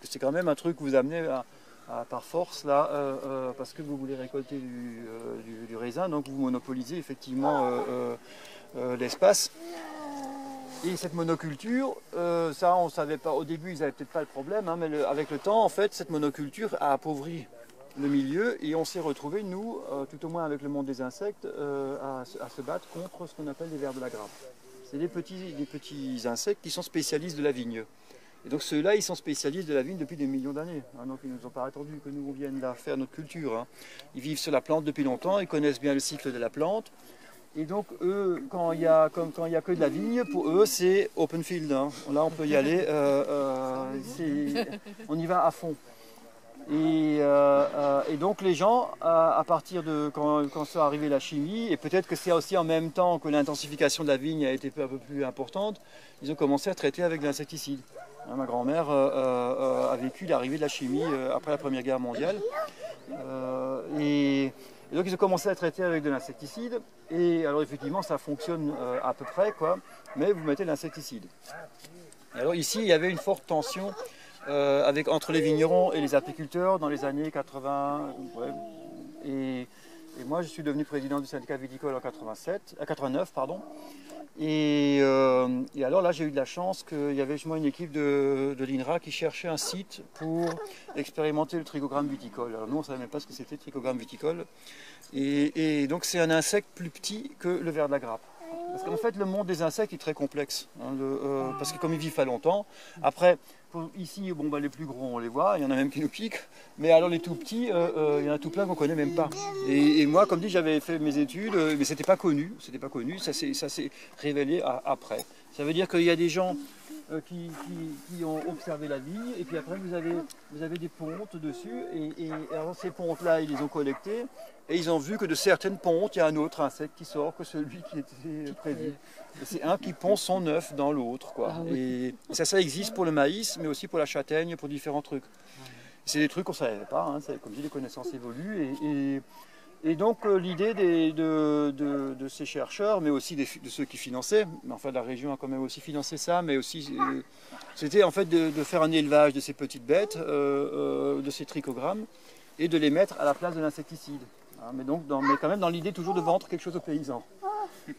c'est quand même un truc que vous amenez par force là, parce que vous voulez récolter du raisin, donc vous monopolisez effectivement l'espace. Et cette monoculture, ça on savait pas, au début ils n'avaient peut-être pas le problème, hein, mais avec le temps en fait cette monoculture a appauvri le milieu et on s'est retrouvé nous, tout au moins avec le monde des insectes, à se battre contre ce qu'on appelle les vers de la grappe. C'est des petits insectes qui sont spécialistes de la vigne. Et donc ceux-là, ils sont spécialistes de la vigne depuis des millions d'années. Hein, donc ils ne nous ont pas attendu que nous on vienne là faire notre culture. Hein. Ils vivent sur la plante depuis longtemps, ils connaissent bien le cycle de la plante. Et donc eux, quand il y a que de la vigne, pour eux c'est open field. Hein. Là on peut y aller, on y va à fond. Et donc les gens, à partir de quand sont arrivée la chimie, et peut-être que c'est aussi en même temps que l'intensification de la vigne a été un peu plus importante, ils ont commencé à traiter avec de l'insecticide. Ma grand-mère a vécu l'arrivée de la chimie après la Première Guerre mondiale. Et donc ils ont commencé à traiter avec de l'insecticide. Et alors effectivement ça fonctionne à peu près, quoi, mais vous mettez de l'insecticide. Alors ici il y avait une forte tension entre les vignerons et les apiculteurs dans les années 80. Ouais, et moi je suis devenu président du syndicat viticole en 89, pardon. Et alors là j'ai eu de la chance qu'il y avait justement une équipe de l'INRA qui cherchait un site pour expérimenter le trichogramme viticole. Alors nous on ne savait même pas ce que c'était le trichogramme viticole. Et donc c'est un insecte plus petit que le ver de la grappe. Parce qu'en fait le monde des insectes est très complexe. Hein, parce que comme ils vivent pas longtemps, après ici bon, bah, les plus gros on les voit, il y en a même qui nous piquent. Mais alors les tout petits, il y en a tout plein qu'on ne connaît même pas. Et moi comme dit j'avais fait mes études, mais c'était pas connu, ça s'est révélé après. Ça veut dire qu'il y a des gens qui ont observé la vigne, et puis après vous avez des pontes dessus, et alors ces pontes-là, ils les ont collectées, et ils ont vu que de certaines pontes, il y a un autre insecte qui sort que celui qui était prévu. Et c'est un qui pond son œuf dans l'autre, quoi. Ah, oui. Et ça existe pour le maïs, mais aussi pour la châtaigne, pour différents trucs. C'est des trucs qu'on ne savait pas, hein, comme je dis, les connaissances évoluent, et donc l'idée de ces chercheurs, mais aussi de ceux qui finançaient, enfin la région a quand même aussi financé ça, mais aussi c'était en fait de faire un élevage de ces petites bêtes, de ces trichogrammes, et de les mettre à la place de l'insecticide. Hein, mais quand même dans l'idée toujours de vendre quelque chose aux paysans.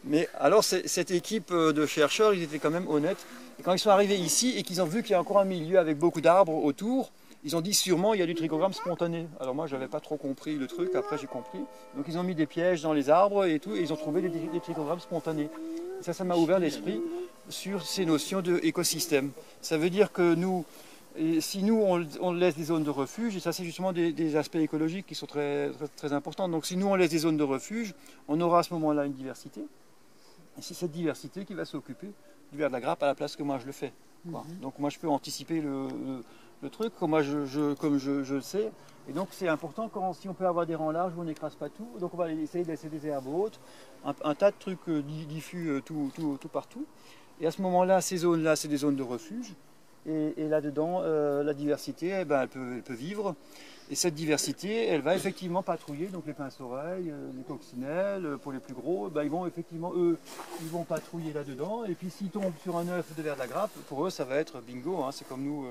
Mais alors cette équipe de chercheurs, ils étaient quand même honnêtes. Et quand ils sont arrivés ici et qu'ils ont vu qu'il y a encore un milieu avec beaucoup d'arbres autour, ils ont dit sûrement il y a du trichogramme spontané. Alors moi je n'avais pas trop compris le truc, après j'ai compris. Donc ils ont mis des pièges dans les arbres et tout, et ils ont trouvé des trichogrammes spontanés. Et ça m'a ouvert l'esprit sur ces notions d'écosystème. Ça veut dire que nous, si nous on laisse des zones de refuge, et ça c'est justement des aspects écologiques qui sont très, très, très importants. Donc si nous on laisse des zones de refuge, on aura à ce moment-là une diversité. Et c'est cette diversité qui va s'occuper du ver de la grappe à la place que moi je le fais. Donc moi je peux anticiper le truc, comme je le sais. Et donc c'est important si on peut avoir des rangs larges où on n'écrase pas tout. Donc on va essayer de laisser des herbes hautes, un tas de trucs diffus tout partout. Et à ce moment-là, ces zones-là, c'est des zones de refuge. Et là-dedans, la diversité, elle peut vivre. Et cette diversité, elle va effectivement patrouiller. Donc les pince-oreilles, les coccinelles, pour les plus gros, ils vont effectivement, eux, ils vont patrouiller là-dedans. Et puis s'ils tombent sur un œuf de ver de la grappe, pour eux, ça va être bingo. Hein, c'est comme nous...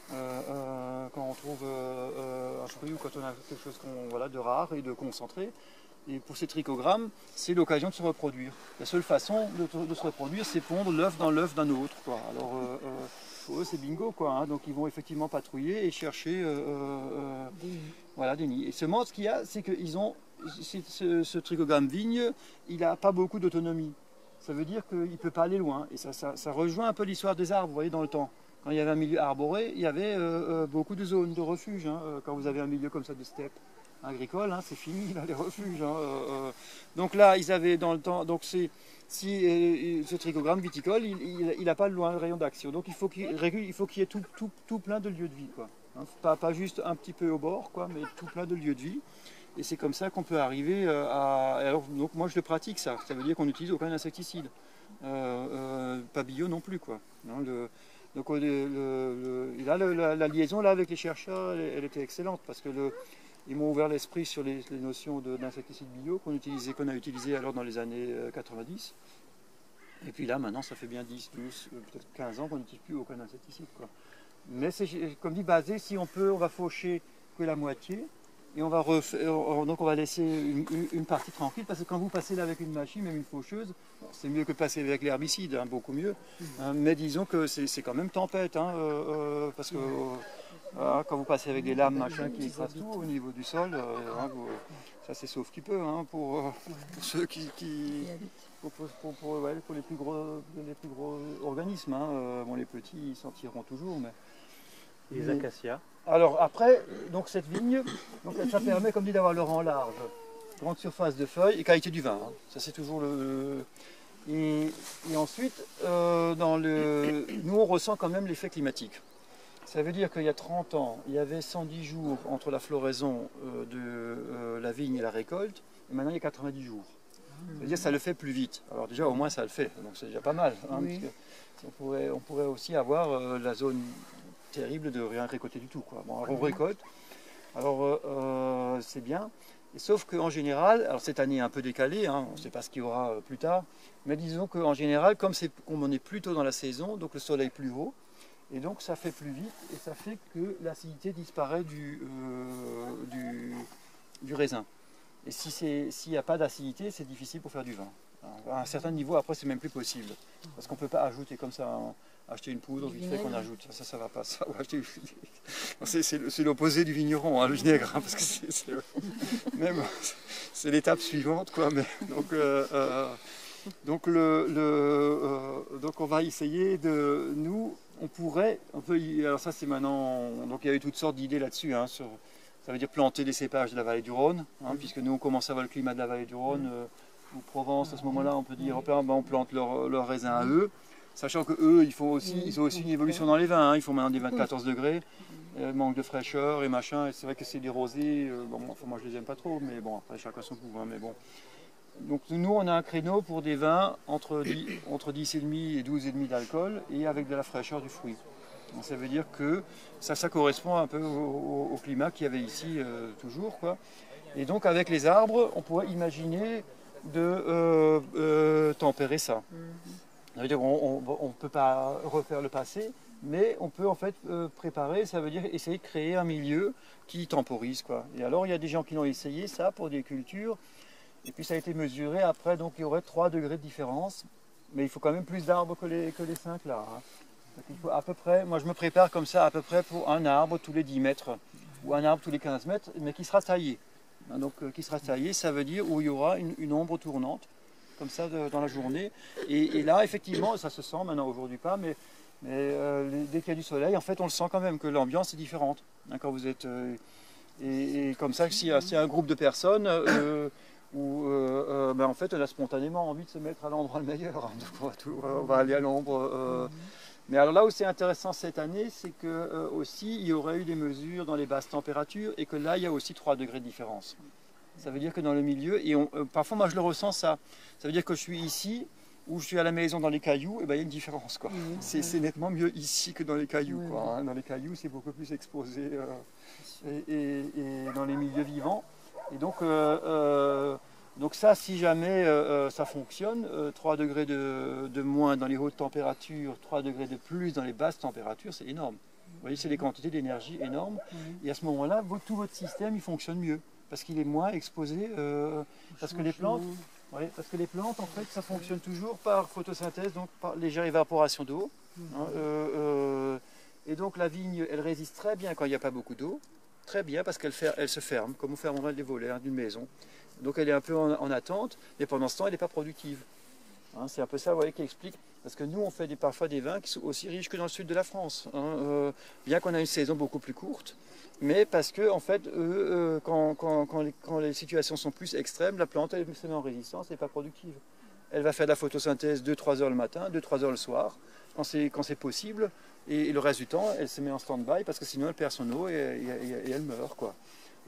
quand on trouve un fruit ou quand on a quelque chose de rare et de concentré. Et pour ces trichogrammes, c'est l'occasion de se reproduire. La seule façon de se reproduire, c'est pondre l'œuf dans l'œuf d'un autre, quoi. Alors pour eux, c'est bingo, quoi. Hein. Donc ils vont effectivement patrouiller et chercher des nids. Et seulement, ce qu'il y a, c'est que ce trichogramme vigne, il n'a pas beaucoup d'autonomie. Ça veut dire qu'il ne peut pas aller loin. Et ça rejoint un peu l'histoire des arbres, vous voyez, dans le temps. Quand il y avait un milieu arboré, il y avait beaucoup de zones de refuge. Hein, quand vous avez un milieu comme ça de steppe agricole, hein, c'est fini, là, les refuges. Hein, donc là, ils avaient dans le temps... Donc ce trichogramme viticole, il n'a pas le rayon d'action. Donc il faut qu'il y ait tout plein de lieux de vie, quoi. Hein, pas juste un petit peu au bord, quoi, mais tout plein de lieux de vie. Et c'est comme ça qu'on peut arriver à... Alors, donc moi je le pratique, ça. Ça veut dire qu'on n'utilise aucun insecticide. Pas bio non plus, quoi. Non, donc là, la liaison là, avec les chercheurs, elle était excellente parce que ils m'ont ouvert l'esprit sur les notions d'insecticides bio qu'on a utilisé alors dans les années 90. Et puis là, maintenant, ça fait bien 10, 12, peut-être 15 ans qu'on n'utilise plus aucun insecticide, quoi. Mais c'est comme dit basé, si on peut, on va faucher que la moitié. Et on va refaire, donc on va laisser une partie tranquille, parce que quand vous passez là avec une machine, même une faucheuse, bon, c'est mieux que de passer avec l'herbicide, hein, beaucoup mieux. Mais disons que c'est quand même tempête, hein, parce que quand vous passez avec des lames machin qui écrasent tout au niveau du sol, hein, ça c'est sauf qui peut, hein, pour ceux pour les plus gros organismes. Hein, bon, les petits ils s'en tireront toujours, mais les acacias. Alors après, donc cette vigne, donc ça permet comme dit d'avoir le rang large, grande surface de feuilles et qualité du vin. Hein. Ça c'est toujours le. Et ensuite, nous on ressent quand même l'effet climatique. Ça veut dire qu'il y a 30 ans, il y avait 110 jours entre la floraison de la vigne et la récolte, et maintenant il y a 90 jours. Ça veut dire que ça le fait plus vite. Alors déjà au moins ça le fait, donc c'est déjà pas mal. Hein, oui. Parce que on pourrait aussi avoir la zone terrible de rien récolter du tout, quoi. Bon, alors on récolte, alors c'est bien, et sauf qu'en général, alors cette année est un peu décalée, hein, on ne sait pas ce qu'il y aura plus tard, mais disons qu'en général, comme on est plus tôt dans la saison, donc le soleil plus haut, et donc ça fait plus vite, et ça fait que l'acidité disparaît du raisin. Et s'il n'y a pas d'acidité, c'est difficile pour faire du vin. À un certain niveau, après, c'est même plus possible, parce qu'on ne peut pas ajouter comme ça. Acheter une poudre, vite fait qu'on ajoute, ça va pas, ça. C'est l'opposé du vigneron, hein, le vinaigre, hein, parce que c'est l'étape suivante, quoi. Mais, donc on va essayer de, alors ça c'est maintenant, donc il y a eu toutes sortes d'idées là-dessus, hein, ça veut dire planter des cépages de la vallée du Rhône, hein, puisque nous on commence à voir le climat de la vallée du Rhône, ou Provence à ce moment-là, on peut dire, on plante leurs raisins à eux. Sachant qu'eux, ils ont aussi une évolution dans les vins, hein. Ils font maintenant des vins de 14 degrés, manque de fraîcheur et machin, et c'est vrai que c'est des rosés, bon, enfin, moi je les aime pas trop, mais bon, après chacun son goût, hein, mais bon. Donc nous, on a un créneau pour des vins entre 10,5 et 12,5 d'alcool, et avec de la fraîcheur du fruit. Donc, ça veut dire que ça correspond un peu au climat qu'il y avait ici toujours, quoi. Et donc avec les arbres, on pourrait imaginer de tempérer ça. Ça veut dire qu'on ne peut pas refaire le passé, mais on peut en fait préparer, ça veut dire essayer de créer un milieu qui temporise, quoi. Et alors il y a des gens qui l'ont essayé ça pour des cultures, et puis ça a été mesuré après, donc il y aurait 3 degrés de différence, mais il faut quand même plus d'arbres que les 5 là. Hein. Donc il faut à peu près, moi je me prépare comme ça à peu près pour un arbre tous les 10 mètres, ou un arbre tous les 15 mètres, mais qui sera taillé. Donc qui sera taillé, ça veut dire où il y aura une ombre tournante, comme ça dans la journée, et là effectivement ça se sent maintenant aujourd'hui pas, mais dès qu'il y a du soleil en fait on le sent quand même que l'ambiance est différente, hein, quand vous êtes et comme ça s'il y a un groupe de personnes en fait on a spontanément envie de se mettre à l'endroit le meilleur, hein, donc on va aller à l'ombre. Mais alors là où c'est intéressant cette année, c'est que aussi il y aurait eu des mesures dans les basses températures, et que là il y a aussi 3 degrés de différence. Ça veut dire que dans le milieu, et parfois moi je le ressens ça veut dire que je suis ici, ou je suis à la maison dans les cailloux, et ben il y a une différence, quoi. C'est nettement mieux ici que dans les cailloux, quoi, hein. Dans les cailloux c'est beaucoup plus exposé, et dans les milieux vivants. Et donc ça, si jamais ça fonctionne, 3 degrés de moins dans les hautes températures, 3 degrés de plus dans les basses températures, c'est énorme. Vous voyez, c'est des quantités d'énergie énormes, et à ce moment-là, tout votre système il fonctionne mieux, parce qu'il est moins exposé, parce que les plantes, en fait, ça fonctionne toujours par photosynthèse, donc par légère évaporation d'eau. Hein, et donc la vigne, elle résiste très bien quand il n'y a pas beaucoup d'eau, très bien, parce qu'elle se ferme, comme on fermerait les volets, hein, d'une maison. Donc elle est un peu en attente, mais pendant ce temps, elle n'est pas productive. Hein, c'est un peu ça, vous voyez, qui explique. Parce que nous, on fait parfois des vins qui sont aussi riches que dans le sud de la France. Hein, bien qu'on a une saison beaucoup plus courte, mais parce que, en fait, quand les situations sont plus extrêmes, la plante, elle se met en résistance, elle n'est pas productive. Elle va faire de la photosynthèse 2-3 heures le matin, 2-3 heures le soir, quand c'est possible, et le reste du temps, elle se met en stand-by, parce que sinon, elle perd son eau et elle meurt, quoi.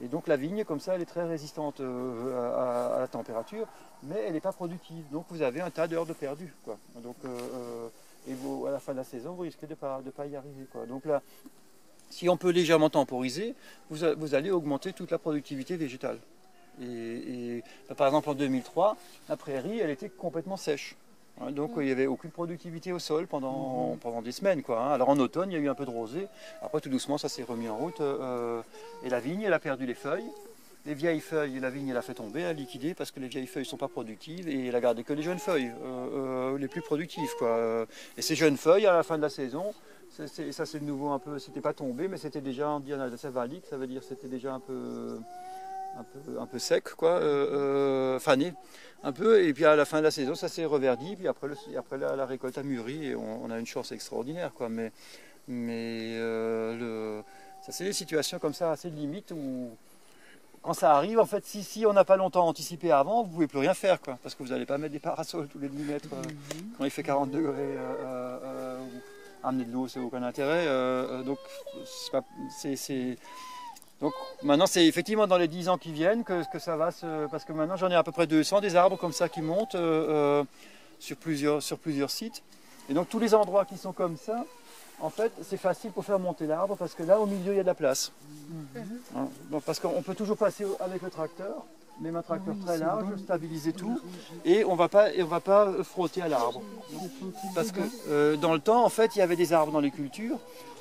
Et donc la vigne, comme ça, elle est très résistante à la température, mais elle n'est pas productive. Donc vous avez un tas d'heures de perdu, quoi. Donc, à la fin de la saison, vous risquez de pas y arriver, quoi. Donc là, si on peut légèrement temporiser, vous allez augmenter toute la productivité végétale. Et par exemple, en 2003, la prairie, elle était complètement sèche. Hein, donc il n'y avait aucune productivité au sol pendant des semaines, quoi. Hein. Alors en automne, il y a eu un peu de rosée. Après, tout doucement, ça s'est remis en route. Et la vigne, elle a perdu les feuilles. Les vieilles feuilles, la vigne, elle a fait tomber, elle a liquidé parce que les vieilles feuilles ne sont pas productives et elle a gardé que les jeunes feuilles, les plus productives, quoi. Et ces jeunes feuilles, à la fin de la saison, ça c'est de nouveau un peu, c'était pas tombé, mais c'était déjà, on dit en Alsace valique, ça veut dire c'était déjà un peu sec, quoi, fané, un peu. Et puis à la fin de la saison, ça s'est reverdi. Puis après, la récolte a mûri et on a une chance extraordinaire, quoi. Ça c'est des situations comme ça assez limites où quand ça arrive, en fait, si on n'a pas longtemps anticipé avant, vous ne pouvez plus rien faire, quoi, parce que vous n'allez pas mettre des parasols tous les 10 mètres quand il fait 40 degrés. Amener de l'eau, c'est aucun intérêt. Donc maintenant, c'est effectivement dans les 10 ans qui viennent que ça va se... Parce que maintenant, j'en ai à peu près 200 des arbres comme ça qui montent sur plusieurs sites. Et donc tous les endroits qui sont comme ça, en fait, c'est facile pour faire monter l'arbre parce que là, au milieu, il y a de la place. Hein, donc, parce qu'on peut toujours passer avec le tracteur, même un tracteur très large, stabiliser tout, et on va pas frotter à l'arbre. Parce que dans le temps, en fait, il y avait des arbres dans les cultures,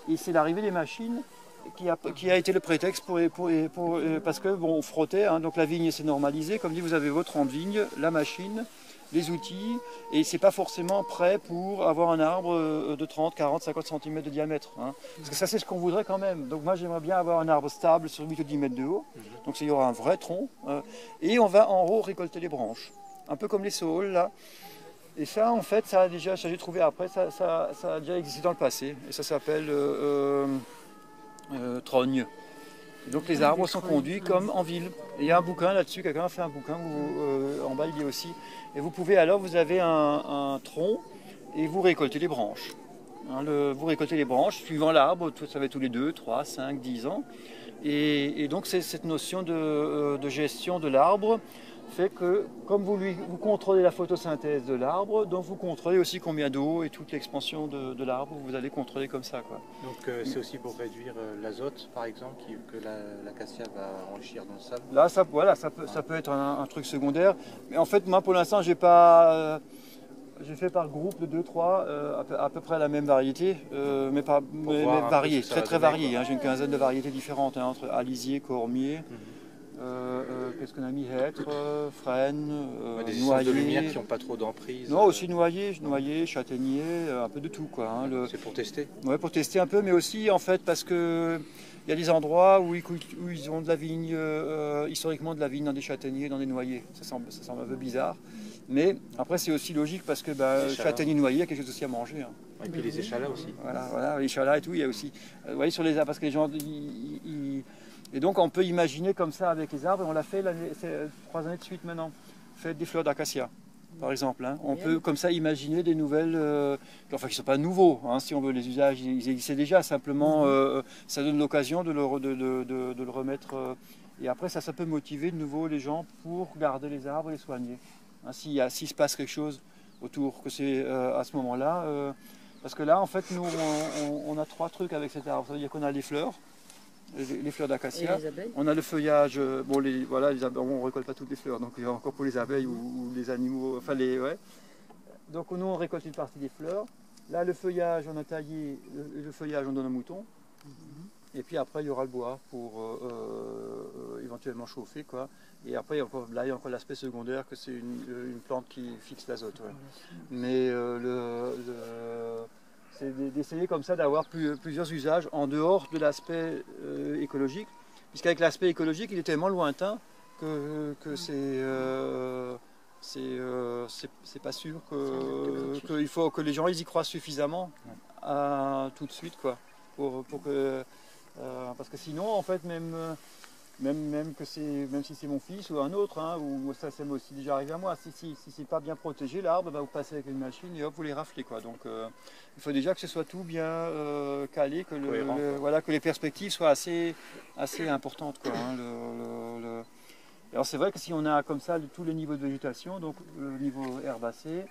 et c'est l'arrivée des machines qui a été le prétexte parce que bon, on frottait, hein, donc la vigne s'est normalisée. Comme dit, vous avez votre rang de vigne, la machine, les outils, et c'est pas forcément prêt pour avoir un arbre de 30, 40, 50 cm de diamètre. Hein. Parce que ça, c'est ce qu'on voudrait quand même. Donc moi, j'aimerais bien avoir un arbre stable sur 8 ou 10 mètres de haut. Donc il y aura un vrai tronc. Et on va en haut récolter les branches. Un peu comme les saules, là. Et ça, en fait, ça j'ai trouvé après, ça a déjà existé dans le passé. Et ça s'appelle trogne. Donc les arbres sont conduits comme en ville. Et il y a un bouquin là-dessus, quelqu'un a fait un bouquin, en bas il y a aussi. Et vous pouvez alors, vous avez un tronc et vous récoltez les branches. Hein, vous récoltez les branches suivant l'arbre, ça va tous les 2, 3, 5, 10 ans. Et donc c'est cette notion de gestion de l'arbre fait que comme vous contrôlez la photosynthèse de l'arbre, donc vous contrôlez aussi combien d'eau et toute l'expansion de l'arbre, vous allez contrôler comme ça, quoi. Donc c'est aussi pour réduire l'azote, par exemple, que l'acacia va enrichir dans le sable. Là, ça peut être un truc secondaire. Mais en fait, moi, pour l'instant, j'ai pas... j'ai fait par groupe de 2-3 à peu près la même variété, mais variée, très variée. Hein, j'ai une quinzaine de variétés différentes, hein, entre alisier, cormier, qu'est-ce qu'on a mis, hêtre, frêne, des noyer. de lumière qui n'ont pas trop d'emprise. Non, aussi noyer, châtaignier, un peu de tout, quoi. Hein, c'est pour tester. Ouais, pour tester un peu, mais aussi en fait parce que il y a des endroits où ils ont de la vigne, historiquement de la vigne dans des châtaigniers, dans des noyers. Ça semble un peu bizarre. Mais après, c'est aussi logique parce que châtaignier noyer, il y a quelque chose aussi à manger. Hein. Et puis les échalas aussi. Voilà, les échalas et tout, il y a aussi. Vous voyez, sur les arbres, parce que les gens. Et donc, on peut imaginer comme ça avec les arbres, et on l'a fait 3 années de suite maintenant. Faites des fleurs d'acacia, par exemple. Hein. On peut comme ça imaginer des nouvelles. Enfin, qui ne sont pas nouveaux, hein, si on veut. Les usages, ils existaient déjà, simplement, ça donne l'occasion de le remettre. Et après, ça peut motiver de nouveau les gens pour garder les arbres et les soigner. Hein, s'il se passe quelque chose autour, que c'est à ce moment-là. Parce que là, en fait, nous, on a 3 trucs avec cet arbre. Ça veut dire qu'on a les fleurs fleurs d'acacia. On a le feuillage. Bon, les abeilles, on ne récolte pas toutes les fleurs, donc il y a encore pour les abeilles ou les animaux. Enfin, ouais. Donc, nous, on récolte une partie des fleurs. Là, le feuillage, on a taillé. Le feuillage, on donne aux moutons. Et puis après, il y aura le bois pour éventuellement chauffer, quoi. Et après, il y a encore l'aspect secondaire que c'est une plante qui fixe l'azote. Ouais. Mais c'est d'essayer comme ça d'avoir plusieurs usages en dehors de l'aspect écologique. Puisqu'avec l'aspect écologique, il est tellement lointain que c'est pas sûr qu'il faut que les gens ils y croient suffisamment tout de suite, quoi. Parce que sinon, en fait, même si c'est mon fils ou un autre, hein, ou ça m'est aussi déjà arrivé à moi, si c'est pas bien protégé l'arbre, vous passez avec une machine et hop, vous les raflez, quoi. Donc il faut déjà que ce soit tout bien calé, que les perspectives soient assez importantes, quoi. Hein, Alors c'est vrai que si on a comme ça tous les niveaux de végétation, donc le niveau herbacé,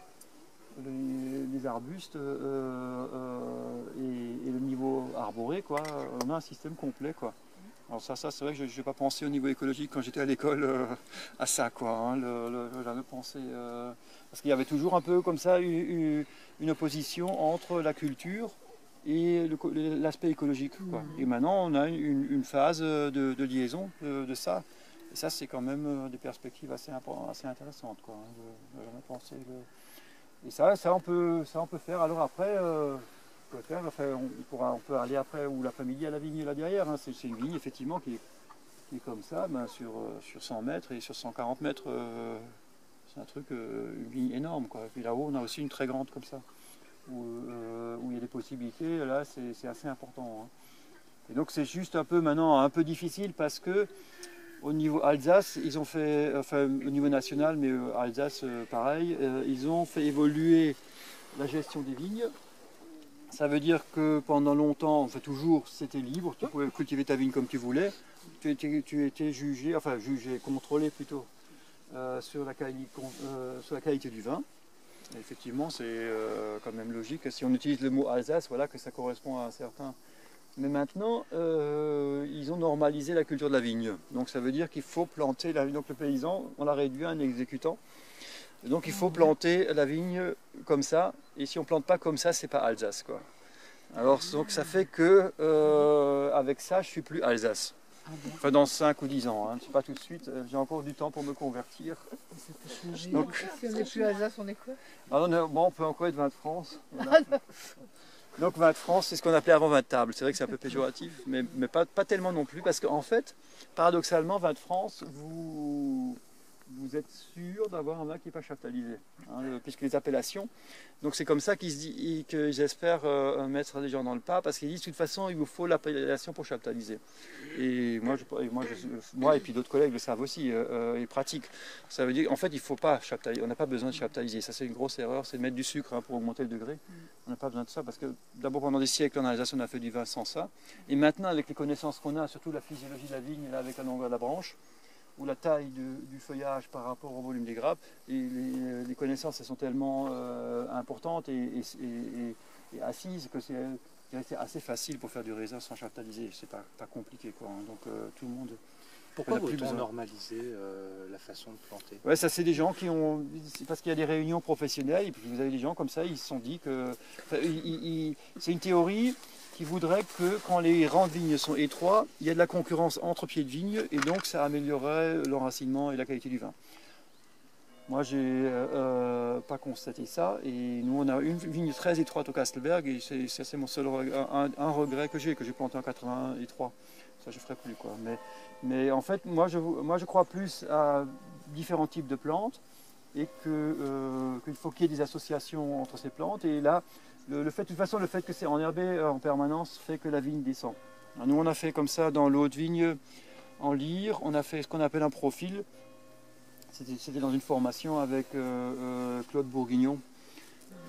les arbustes et le niveau arboré, quoi, on a un système complet, quoi. Alors ça c'est vrai que je n'ai pas pensé au niveau écologique quand j'étais à l'école à ça, quoi. Hein, j'avais pensé parce qu'il y avait toujours un peu comme ça une opposition entre la culture et l'aspect écologique, quoi. Et maintenant on a une phase de liaison de ça. Et ça c'est quand même des perspectives assez intéressantes, quoi. Hein, je n'ai jamais pensé. Et ça on peut faire. Alors après. Enfin, on peut aller après ou l'après-midi à la vigne là derrière. Hein. C'est une vigne effectivement qui est comme ça, ben, sur 100 mètres et sur 140 mètres. C'est un truc, une vigne énorme, quoi. Et puis là-haut, on a aussi une très grande comme ça, où il y a des possibilités. Là, c'est assez important. Hein. Et donc c'est juste un peu maintenant un peu difficile parce que au niveau Alsace, ils ont fait, enfin au niveau national, mais Alsace pareil, ils ont fait évoluer la gestion des vignes. Ça veut dire que pendant longtemps, enfin toujours, c'était libre, tu pouvais cultiver ta vigne comme tu voulais. Tu étais jugé, enfin jugé, contrôlé plutôt sur la qualité du vin. Et effectivement, c'est quand même logique. Si on utilise le mot Alsace, voilà que ça correspond à un certain. Mais maintenant, ils ont normalisé la culture de la vigne. Donc ça veut dire qu'il faut planter la vigne. Donc le paysan, on l'a réduit à un exécutant. Donc il faut planter la vigne comme ça, et si on ne plante pas comme ça, c'est pas Alsace, quoi. Alors donc ça fait que avec ça, je suis plus Alsace. Enfin dans 5 ou 10 ans, hein. C'est pas tout de suite, j'ai encore du temps pour me convertir. Donc, si on n'est plus Alsace, on est quoi? Alors, on peut encore être vin de France. Voilà. Donc vin de France, c'est ce qu'on appelait avant vin de table. C'est vrai que c'est un peu péjoratif, mais pas tellement non plus, parce qu'en fait, paradoxalement, vin de France, vous êtes sûr d'avoir un vin qui n'est pas chaptalisé, hein, puisque les appellations. Donc c'est comme ça qu'ils espèrent mettre les gens dans le pas, parce qu'ils disent de toute façon il vous faut l'appellation pour chaptaliser. Et moi et puis d'autres collègues le savent aussi, et pratiquent. Ça veut dire en fait il faut pas chaptaliser, on n'a pas besoin de chaptaliser. Ça c'est une grosse erreur, c'est de mettre du sucre, hein, pour augmenter le degré. On n'a pas besoin de ça, parce que d'abord pendant des siècles en Alsace on a fait du vin sans ça. Et maintenant avec les connaissances qu'on a, surtout la physiologie de la vigne, là, avec la longueur de la branche, ou la taille du feuillage par rapport au volume des grappes, et les connaissances elles sont tellement importantes et assises que c'est assez facile pour faire du raisin sans chaptaliser. C'est pas compliqué, quoi. Donc tout le monde. Pourquoi veut-on normaliser la façon de planter? Ouais, ça c'est des gens qui ont. C'est parce qu'il y a des réunions professionnelles et puis vous avez des gens comme ça, ils se sont dit que. Enfin, c'est une théorie qui voudrait que quand les rangs de vignes sont étroits, il y a de la concurrence entre pieds de vigne et donc ça améliorerait l'enracinement et la qualité du vin. Moi, j'ai pas constaté ça et nous on a une vigne très étroite au Kastelberg et c'est mon seul un regret que j'ai planté en 83. Ça je ferai plus, quoi. Mais en fait, moi je crois plus à différents types de plantes et qu'il faut qu'il y ait des associations entre ces plantes. Et là, de toute façon, le fait que c'est enherbé en permanence fait que la vigne descend. Alors, nous, on a fait comme ça dans l'eau de vigne en lyre, on a fait ce qu'on appelle un profil. C'était dans une formation avec Claude Bourguignon.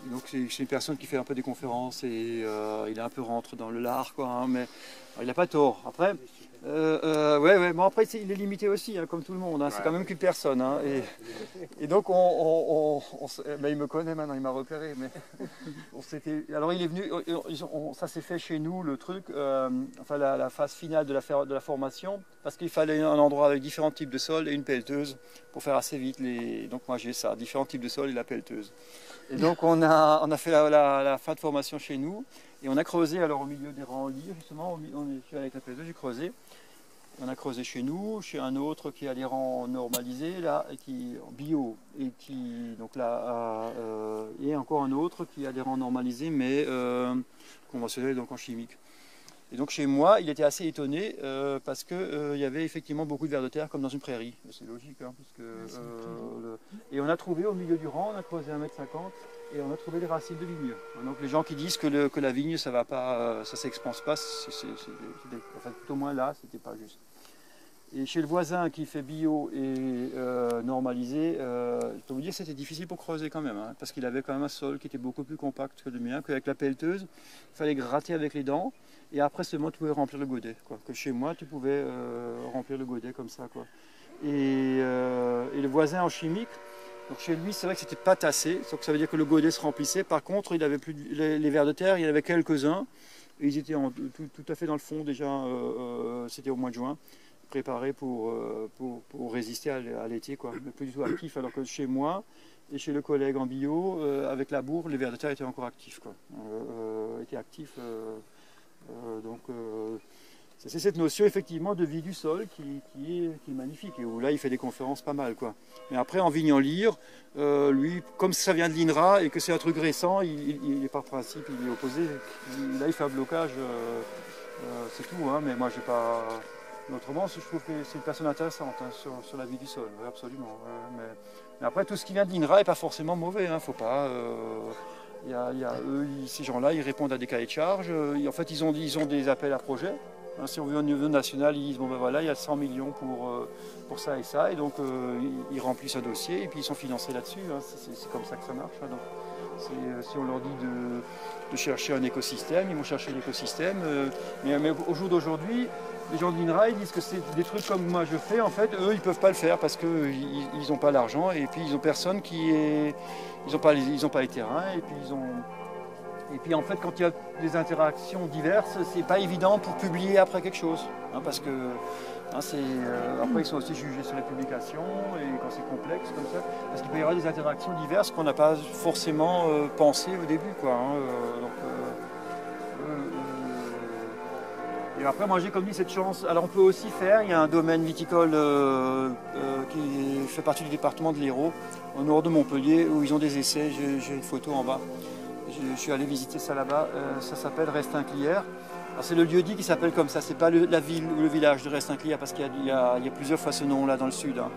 Et donc c'est une personne qui fait un peu des conférences et il est un peu rentre dans le lard, quoi, hein, mais il n'a pas tort. Après, bon, après il est limité aussi, hein, comme tout le monde. Hein, c'est quand même qu'une personne. Hein, et donc il me connaît maintenant, il m'a repéré. Mais alors il est venu, ça s'est fait chez nous le truc, enfin la phase finale de la formation, parce qu'il fallait un endroit avec différents types de sols et une pelleteuse pour faire assez vite. Donc moi j'ai ça, différents types de sols et la pelleteuse. Et donc on a fait la fin de formation chez nous et on a creusé alors au milieu des rangs en lyre, justement, je suis avec la pelleteuse, j'ai creusé. On a creusé chez nous, chez un autre qui a des rangs normalisés, là, et qui bio, et et encore un autre qui a des rangs normalisés, mais conventionnels, donc en chimique. Et donc chez moi, il était assez étonné parce qu'il y avait effectivement beaucoup de vers de terre comme dans une prairie. C'est logique, hein, et on a trouvé au milieu du rang, on a creusé 1,50 m et on a trouvé les racines de vigne. Donc les gens qui disent que la vigne, ça va pas, ça s'expanse pas, enfin, tout au moins là, c'était pas juste. Et chez le voisin qui fait bio et normalisé, je peux vous dire que c'était difficile pour creuser quand même, hein, parce qu'il avait quand même un sol qui était beaucoup plus compact que le mien, qu'avec la pelleteuse, il fallait gratter avec les dents, et après seulement tu pouvais remplir le godet, quoi. Que chez moi tu pouvais remplir le godet comme ça, quoi. Et le voisin en chimique, Donc chez lui, c'est vrai que c'était pas tassé, donc ça veut dire que le godet se remplissait. Par contre, il avait plus les vers de terre, il y en avait quelques-uns. Et ils étaient tout à fait dans le fond déjà, c'était au mois de juin, préparés pour résister à l'été, quoi. Mais plus du tout actifs, alors que chez moi et chez le collègue en bio, avec la bourre, les vers de terre étaient encore actifs, quoi. Étaient actifs, donc c'est cette notion effectivement de vie du sol qui est magnifique, et où là il fait des conférences pas mal, quoi. Mais après en vigne en lyre, lui, comme ça vient de l'INRA et que c'est un truc récent, il est par principe, il est opposé. Là il fait un blocage, c'est tout, hein, mais moi j'ai pas... Autrement, je trouve que c'est une personne intéressante, hein, sur la vie du sol, ouais, absolument. Mais après tout ce qui vient de l'INRA n'est pas forcément mauvais, hein, faut pas... eux, ces gens-là, ils répondent à des cahiers de charges. En fait, ils ont des appels à projets. Hein, si on veut au niveau national, ils disent bon ben voilà, il y a 100 millions pour ça et ça, et donc ils remplissent un dossier et puis ils sont financés là-dessus. Hein, c'est comme ça que ça marche. Hein, donc, si on leur dit de chercher un écosystème, ils vont chercher l'écosystème. Mais au jour d'aujourd'hui, les gens de l'INRA ils disent que c'est des trucs comme moi je fais. En fait, eux, ils ne peuvent pas le faire parce qu'ils n'ont pas l'argent et puis ils n'ont personne ils n'ont pas les terrains et puis en fait, quand il y a des interactions diverses, c'est pas évident pour publier après quelque chose, hein, parce que hein, après ils sont aussi jugés sur les publications et quand c'est complexe comme ça, parce qu'il peut y avoir des interactions diverses qu'on n'a pas forcément pensé au début, quoi. Hein, et après, moi j'ai comme dit cette chance. Alors on peut aussi faire, il y a un domaine viticole qui fait partie du département de l'Hérault, au nord de Montpellier, où ils ont des essais. J'ai une photo en bas. Je suis allé visiter ça là-bas. Ça s'appelle Restinclière. C'est le lieu-dit qui s'appelle comme ça. C'est pas la ville ou le village de Restinclière, parce qu'il y a plusieurs fois ce nom là dans le sud. Hein.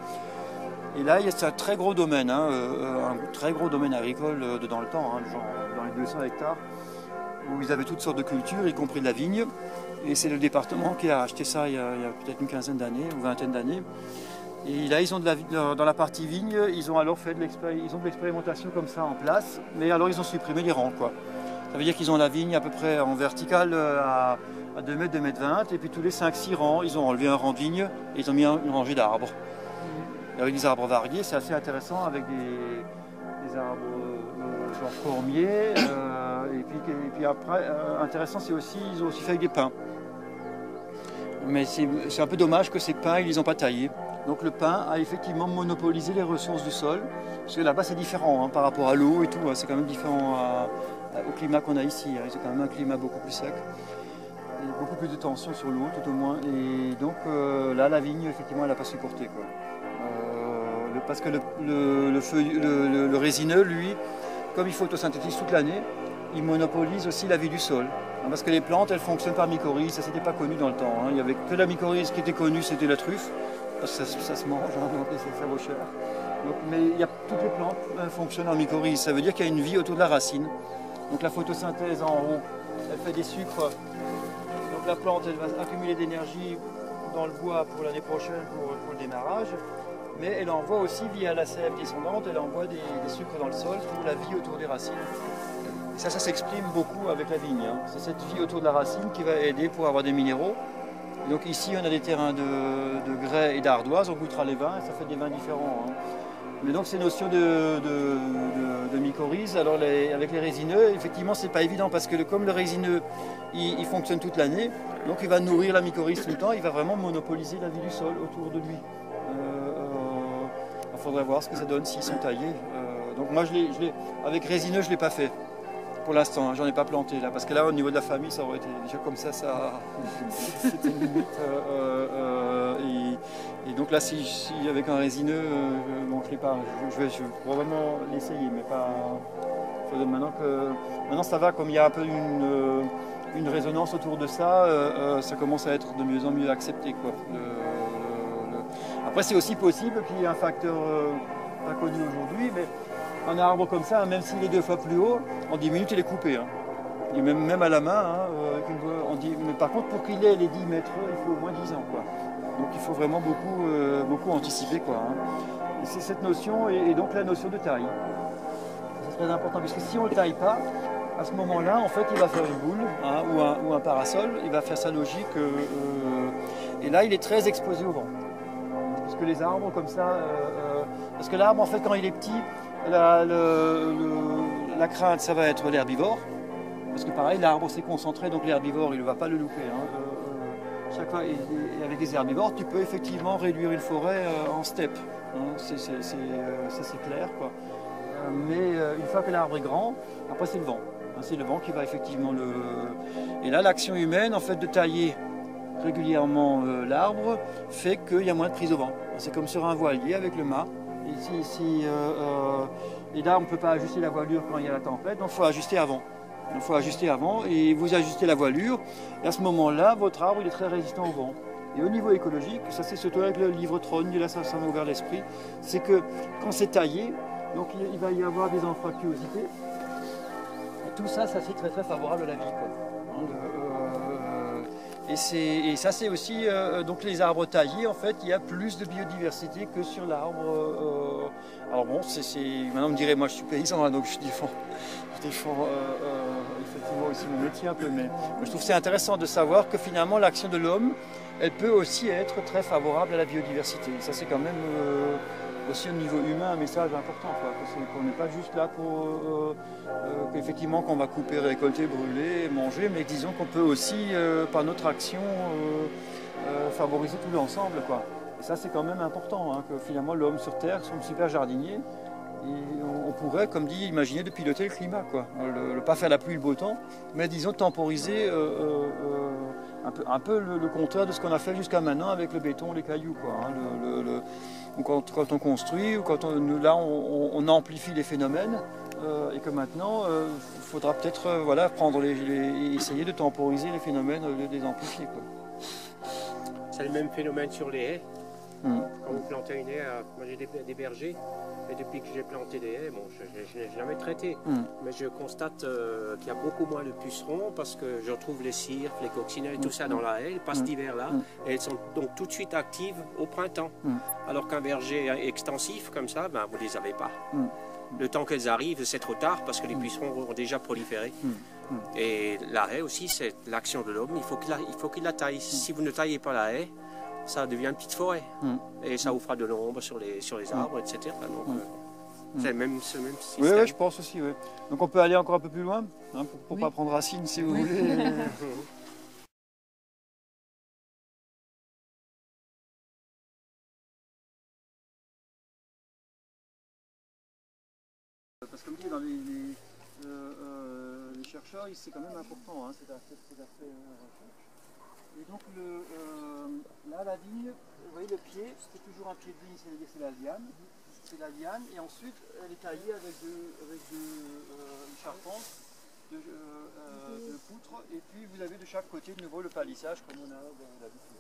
Et là, c'est un très gros domaine, hein, un très gros domaine agricole dans le temps, hein, genre dans les 200 hectares, où ils avaient toutes sortes de cultures, y compris de la vigne. Et c'est le département qui a acheté ça il y a peut-être une quinzaine d'années ou vingtaine d'années. Et là, ils ont dans la partie vigne, ils ont alors fait de l'expérimentation comme ça en place, mais alors ils ont supprimé les rangs, quoi. Ça veut dire qu'ils ont la vigne à peu près en verticale à 2 mètres, 2 mètres 20, et puis tous les 5-6 rangs, ils ont enlevé un rang de vigne et ils ont mis une rangée d'arbres. Avec des arbres variés, c'est assez intéressant avec des arbres genre cormier. Et puis après, intéressant, ils ont aussi fait avec des pins. Mais c'est un peu dommage que ces pins, ils les ont pas taillés. Donc le pin a effectivement monopolisé les ressources du sol. Parce que là-bas, c'est différent, hein, par rapport à l'eau et tout. Hein, c'est quand même différent au climat qu'on a ici. Hein, c'est quand même un climat beaucoup plus sec. Et beaucoup plus de tension sur l'eau, tout au moins. Et donc là, la vigne, effectivement, elle n'a pas supporté, quoi. Parce que le résineux, lui, comme il photosynthétise toute l'année, il monopolise aussi la vie du sol. Parce que les plantes, elles fonctionnent par mycorhize, ça c'était pas connu dans le temps. Hein. Il n'y avait que la mycorhize qui était connue, c'était la truffe, parce que ça se mange, hein, donc ça vaut cher. Donc, mais toutes les plantes fonctionnent en mycorhize, ça veut dire qu'il y a une vie autour de la racine. Donc la photosynthèse en haut, elle fait des sucres. Donc la plante, elle va accumuler d'énergie dans le bois pour l'année prochaine, pour le démarrage. Mais elle envoie aussi, via la sève descendante, elle envoie des sucres dans le sol pour la vie autour des racines. Et ça s'exprime beaucoup avec la vigne. Hein. C'est cette vie autour de la racine qui va aider pour avoir des minéraux. Et donc ici, on a des terrains de grès et d'ardoise, on goûtera les vins, et ça fait des vins différents. Hein. Mais donc ces notions de mycorhize, alors avec les résineux, effectivement, c'est pas évident, parce que comme le résineux, il fonctionne toute l'année, donc il va nourrir la mycorhize tout le temps, il va vraiment monopoliser la vie du sol autour de lui. Il faudrait voir ce que ça donne s'ils sont taillés. Donc moi, avec résineux, je ne l'ai pas fait. Pour l'instant, j'en ai pas planté là, parce que là, au niveau de la famille, ça aurait été déjà comme ça c'était une limite. Et donc là, si avec un résineux, bon, je l'ai pas. Je vais probablement l'essayer, mais pas. Maintenant, ça va, comme il y a un peu une résonance autour de ça, ça commence à être de mieux en mieux accepté, quoi. Après, c'est aussi possible qu'il y ait un facteur pas connu aujourd'hui, mais un arbre comme ça, même s'il est 2 fois plus haut, en 10 minutes, il est coupé. Hein. Et même à la main, hein, mais par contre, pour qu'il ait les 10 mètres, il faut au moins 10 ans, quoi. Donc il faut vraiment beaucoup anticiper, quoi. Hein. Et c'est cette notion, et donc la notion de taille. C'est très important, parce que si on ne le taille pas, à ce moment-là, en fait, il va faire une boule, hein, ou un parasol, il va faire sa logique, et là, il est très exposé au vent. Parce que les arbres, comme ça, Parce que l'arbre, en fait, quand il est petit, la crainte, ça va être l'herbivore. Parce que pareil, l'arbre s'est concentré, donc l'herbivore, il ne va pas le louper. Hein. Chaque fois, et avec des herbivores, tu peux effectivement réduire une forêt en steppe. Hein. Ça, c'est clair, quoi. Mais une fois que l'arbre est grand, après, c'est le vent. Hein, c'est le vent qui va effectivement le... Et là, l'action humaine, en fait, de tailler régulièrement l'arbre, fait qu'il y a moins de prise au vent. C'est comme sur un voilier avec le mât. Et là, on ne peut pas ajuster la voilure quand il y a la tempête, donc il faut ajuster avant. Il faut ajuster avant et vous ajustez la voilure. Et à ce moment-là, votre arbre il est très résistant au vent. Et au niveau écologique, ça c'est surtout avec le livre Trône, là ça m'a ouvert l'esprit, c'est que quand c'est taillé, donc il va y avoir des anfractuosités. Et tout ça, ça c'est très très favorable à la vie, quoi. Et ça c'est aussi, donc les arbres taillés, en fait, il y a plus de biodiversité que sur l'arbre. Alors bon, maintenant on me dirait, moi je suis paysan, hein, donc je défends effectivement aussi mon métier un peu, mais je trouve que c'est intéressant de savoir que finalement l'action de l'homme, elle peut aussi être très favorable à la biodiversité. Ça c'est quand même aussi au niveau humain un message important, quoi, parce qu'on n'est pas juste là pour qu'effectivement qu'on va couper, récolter, brûler, manger, mais disons qu'on peut aussi par notre action favoriser tout l'ensemble, quoi. Et ça c'est quand même important, hein, que finalement l'homme sur Terre soit un super jardinier. Et on pourrait, comme dit, imaginer de piloter le climat, quoi. Le pas faire la pluie et le beau temps, mais disons temporiser un peu le contraire de ce qu'on a fait jusqu'à maintenant avec le béton, les cailloux, quoi. Hein. Quand on construit, ou quand on amplifie les phénomènes, et que maintenant, il faudra peut-être essayer de temporiser les phénomènes au lieu de les amplifier, quoi. C'est le même phénomène sur les haies. Quand vous plantez une haie, moi j'ai des bergers, et depuis que j'ai planté des haies, bon, je n'ai jamais traité, mais je constate qu'il y a beaucoup moins de pucerons parce que je retrouve les cirques, les coccinelles et tout ça dans la haie, elles passent l'hiver-là, et elles sont donc tout de suite actives au printemps. Alors qu'un verger extensif comme ça, ben, vous ne les avez pas. Le temps qu'elles arrivent, c'est trop tard parce que les pucerons ont déjà proliféré. Et la haie aussi, c'est l'action de l'homme, il faut qu'il la taille. Si vous ne taillez pas la haie, ça devient une petite forêt. Et ça vous fera de l'ombre sur les arbres, etc. Donc, c'est le même système. Oui, je pense aussi. Oui. Donc on peut aller encore un peu plus loin, hein, pour ne pas prendre racine, si vous voulez. Parce que comme dit dans les chercheurs, c'est quand même important, hein, cet aspect recherche. Et donc là, la vigne, vous voyez le pied, c'est toujours un pied de vigne, c'est-à-dire c'est la liane. C'est la liane, et ensuite elle est taillée avec une charpente de poutre, et puis vous avez de chaque côté de nouveau le palissage comme on a d'habitude.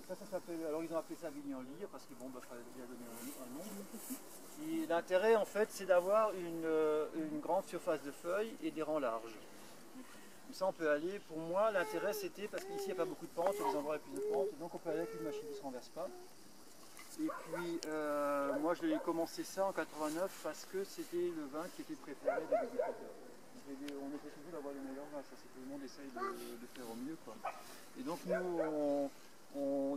Ça s'appelle, alors ils ont appelé ça vigne en lyre parce que bon, il fallait bien donner un nom. Et l'intérêt en fait c'est d'avoir une grande surface de feuilles et des rangs larges. Comme ça on peut aller, pour moi l'intérêt c'était, parce qu'ici il n'y a pas beaucoup de pentes, il y a des endroits avec plus de pentes, donc on peut aller avec une machine qui ne se renverse pas. Et puis moi je l'ai commencé ça en 89 parce que c'était le vin qui était préféré des agriculteurs. On essaie toujours d'avoir le meilleur vin, ça c'est tout le monde essaye de faire au mieux, quoi. Et donc nous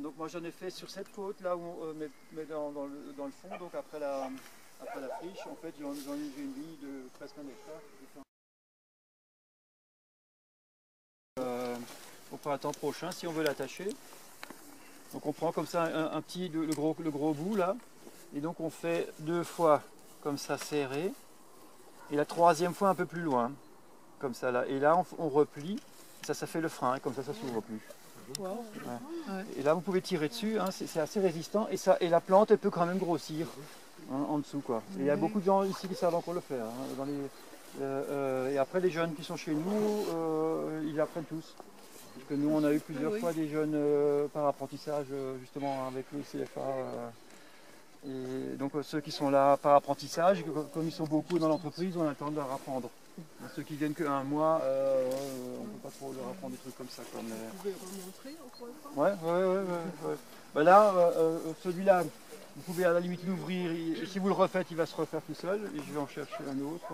donc moi j'en ai fait sur cette côte là, mais dans le fond, donc après la friche, en fait j'ai une vigne de presque 1 hectare. Au printemps prochain si on veut l'attacher. Donc on prend comme ça le gros bout là, et donc on fait 2 fois comme ça serré, et la 3e fois un peu plus loin, comme ça là, et là on replie, ça fait le frein, comme ça s'ouvre plus. Wow. Ouais. Et là vous pouvez tirer dessus, hein, c'est assez résistant, et la plante elle peut quand même grossir, hein, en dessous, quoi. Et il y a beaucoup de gens ici qui savent encore le faire, hein, et après les jeunes qui sont chez nous, ils apprennent tous. Parce que nous on a eu plusieurs fois des jeunes par apprentissage justement avec le CFA. Et donc ceux qui sont là par apprentissage, comme ils sont beaucoup dans l'entreprise, on a le temps de leur apprendre. Ceux qui viennent qu'un mois, on ne peut pas trop leur apprendre des trucs comme ça. Vous pouvez remontrer encore une fois ? Ouais. Ben là, celui-là, vous pouvez à la limite l'ouvrir, et si vous le refaites, il va se refaire tout seul, et je vais en chercher un autre.